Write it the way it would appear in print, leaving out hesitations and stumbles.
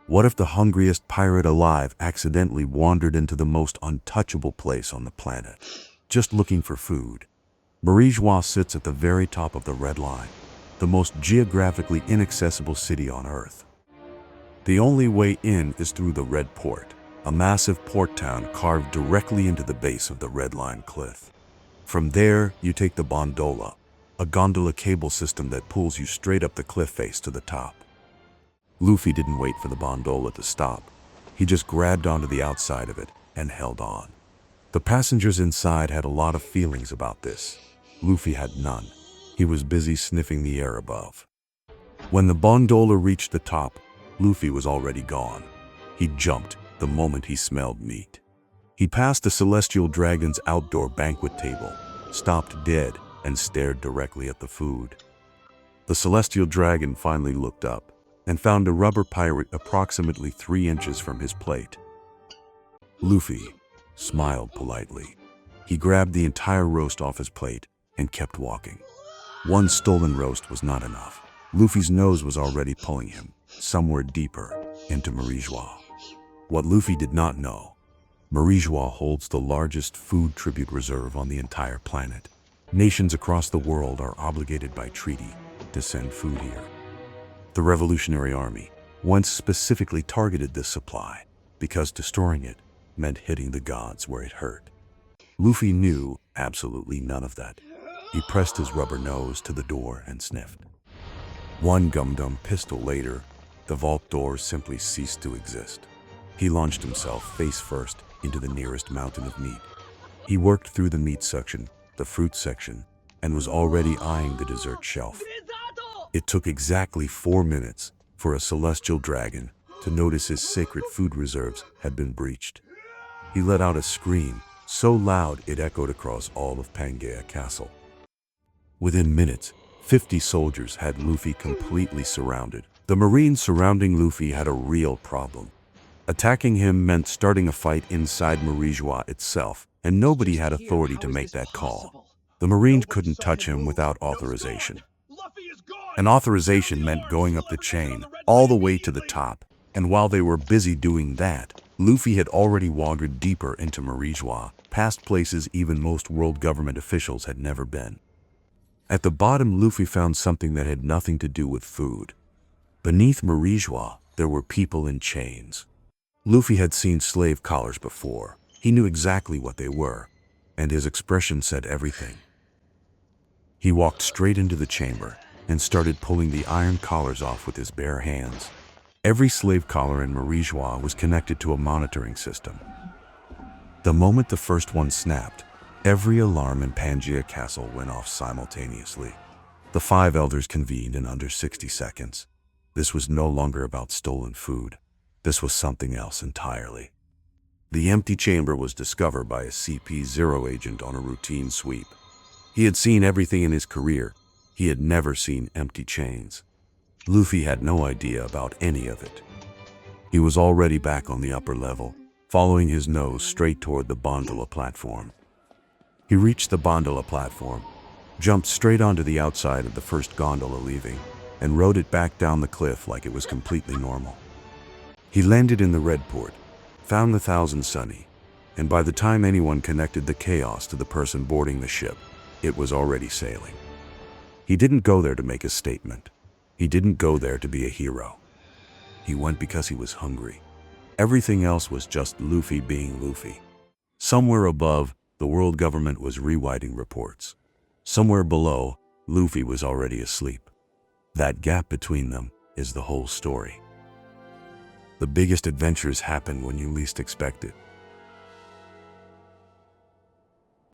What if the hungriest pirate alive accidentally wandered into the most untouchable place on the planet, just looking for food? Mariejois sits at the very top of the Red Line, the most geographically inaccessible city on Earth. The only way in is through the Red Port, a massive port town carved directly into the base of the Red Line cliff. From there, you take the gondola, a gondola cable system that pulls you straight up the cliff face to the top. Luffy didn't wait for the gondola to stop. He just grabbed onto the outside of it and held on. The passengers inside had a lot of feelings about this. Luffy had none. He was busy sniffing the air above. When the gondola reached the top, Luffy was already gone. He jumped the moment he smelled meat. He passed the Celestial Dragon's outdoor banquet table, stopped dead, and stared directly at the food. The Celestial Dragon finally looked up and found a rubber pirate approximately 3 inches from his plate. Luffy smiled politely. He grabbed the entire roast off his plate and kept walking. One stolen roast was not enough. Luffy's nose was already pulling him somewhere deeper into Mariejois. What Luffy did not know, Mariejois holds the largest food tribute reserve on the entire planet. Nations across the world are obligated by treaty to send food here. The Revolutionary Army once specifically targeted this supply because destroying it meant hitting the gods where it hurt. Luffy knew absolutely none of that. He pressed his rubber nose to the door and sniffed. One gum-dum pistol later, the vault doors simply ceased to exist. He launched himself face first into the nearest mountain of meat. He worked through the meat section, the fruit section, and was already eyeing the dessert shelf. It took exactly 4 minutes for a celestial dragon to notice his sacred food reserves had been breached. He let out a scream so loud it echoed across all of Pangaea Castle. Within minutes, 50 soldiers had Luffy completely surrounded. The Marines surrounding Luffy had a real problem. Attacking him meant starting a fight inside Mariejois itself, and nobody had authority to make that call. The Marines couldn't touch him without authorization. An authorization meant going up the chain, all the way to the top, and while they were busy doing that, Luffy had already wandered deeper into Mariejois, past places even most world government officials had never been. At the bottom, Luffy found something that had nothing to do with food. Beneath Mariejois, there were people in chains. Luffy had seen slave collars before. He knew exactly what they were, and his expression said everything. He walked straight into the chamber and started pulling the iron collars off with his bare hands. Every slave collar in Mariejois was connected to a monitoring system. The moment the first one snapped, every alarm in Pangaea Castle went off simultaneously. The 5 elders convened in under 60 seconds. This was no longer about stolen food. This was something else entirely. The empty chamber was discovered by a CP0 agent on a routine sweep. He had seen everything in his career. He had never seen empty chains. Luffy had no idea about any of it. He was already back on the upper level, following his nose straight toward the gondola platform. He reached the gondola platform, jumped straight onto the outside of the first gondola leaving, and rode it back down the cliff like it was completely normal. He landed in the Red Port, found the Thousand Sunny, and by the time anyone connected the chaos to the person boarding the ship, it was already sailing. He didn't go there to make a statement. He didn't go there to be a hero. He went because he was hungry. Everything else was just Luffy being Luffy. Somewhere above, the world government was rewriting reports. Somewhere below, Luffy was already asleep. That gap between them is the whole story. The biggest adventures happen when you least expect it.